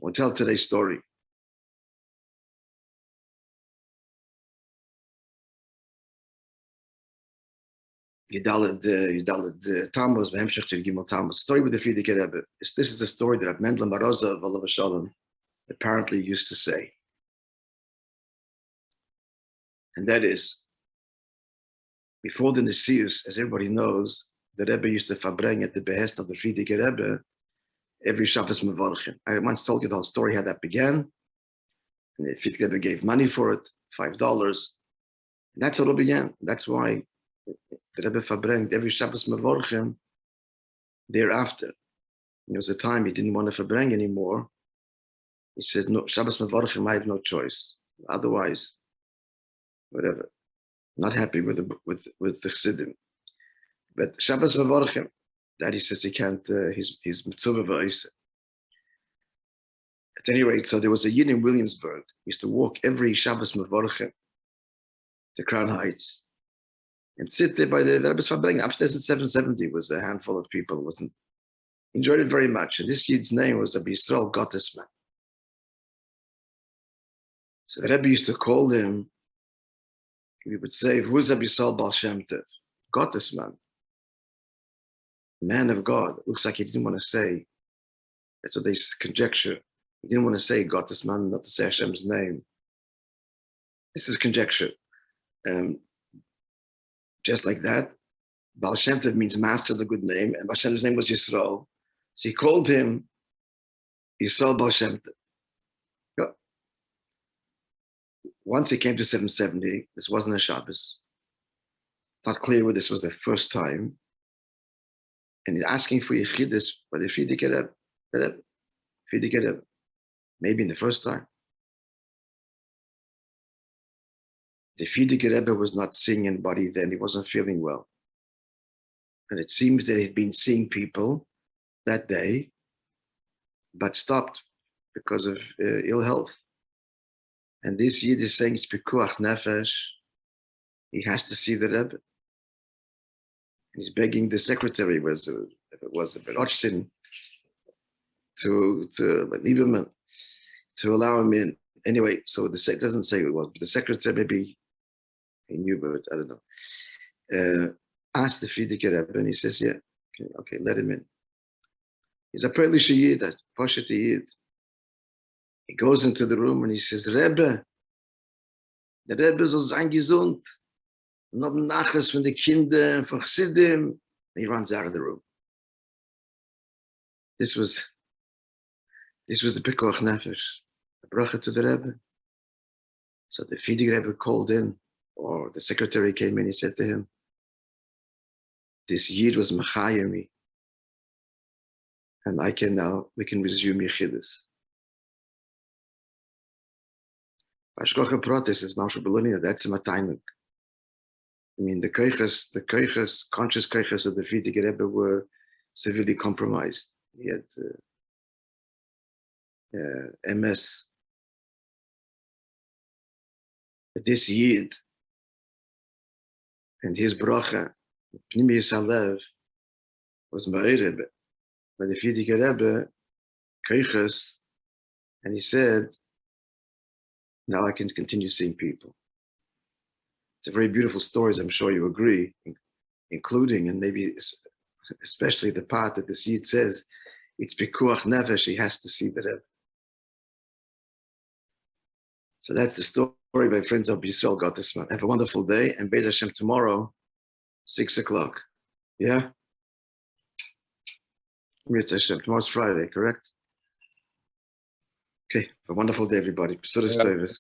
We'll tell today's story. Yudalad Tammuz, Behemshech to Gimel Tammuz. Story with the Frierdiker Rebbe. This is a story that Mendel Maroza of Olav Shalom apparently used to say. And that is, before the Nesius, as everybody knows, the Rebbe used to fabring at the behest of the Frierdiker Rebbe every Shabbos Mevorchim. I once told you the whole story, how that began. And the Frierdiker Rebbe gave money for it, $5. And that's how it began. That's why the Rebbe fabrengt every Shabbos Mevorchim thereafter. There was a time he didn't want to fabreng anymore. He said, no, Shabbos Mevorchim, I have no choice. Otherwise, whatever. Not happy with the Chassidim. But Shabbos Mevorchim, that he says he can't, he's mitzvah v'oiseh. At any rate, so there was a Yid in Williamsburg. He used to walk every Shabbos Mevorchim to Crown Heights and sit there by the Rebbe's Fabrengen. Upstairs at 770 was a handful of people. He enjoyed it very much. And this Yid's name was Rabbi Yisrael Gottesman. So the Rebbe used to call him, we would say, who's Rabbi Yisrael Baal Shem Tov? Gottesman. Man of God. It looks like he didn't want to say, that's what they conjecture. He didn't want to say Gottesman, not to say Hashem's name. This is conjecture. Just like that, Baal Shem Tov means master, the good name, and Baal Shem Tov's name was Yisrael. So he called him Yisrael Baal Shem Tov. Yeah. Once he came to 770, this wasn't a Shabbos. It's not clear whether this was the first time. And he's asking for YECHIDUS by the Frierdiker Rebbe. Maybe in the first time. The Frierdiker Rebbe was not seeing anybody then. He wasn't feeling well. And it seems that he'd been seeing people that day, but stopped because of ill health. And this Yid is saying it's pikuach nefesh. He has to see the Rebbe. He's begging the secretary, if it was a Berochtin, to Lieberman, to allow him in. Anyway, so the doesn't say who it was, but the secretary, maybe he knew, but I don't know. Asked the Frierdiker Rebbe, and he says, yeah, okay, let him in. He's a Perlische Yid, a Poshet Yid. He goes into the room and he says, Rebbe, the Rebbe soll sein gesund. Noch Nachas von den Kindern, von Chassidim. And he runs out of the room. This was the Pikuach Nefesh, the bracha to the Rebbe. So the Frierdiker Rebbe called in, or the secretary came in, he said to him, this Yid was Machayim, and we can resume YECHIDUS. Ashkocha Protes is Moshe Belunia, that's a Mataynik. I mean, the koiches, conscious koiches of the Frierdiker Rebbe were severely compromised. He had MS. But this Yid and his bracha, Pnimiyus Halev, was Ma'ir Rebbe. By the Frierdiker Rebbe, koiches, and he said, now I can continue seeing people. It's a very beautiful story, as I'm sure you agree, including, and maybe especially the part that the Yid says, it's Pikuach Nefesh, he has to see the Rebbe. So that's the story, my friends of Yisrael Gottesman. Have a wonderful day, and Be'ez Hashem tomorrow, 6 o'clock. Yeah? Be'ez Hashem, tomorrow's Friday, correct? Okay, have a wonderful day, everybody. Pesudas Tovos.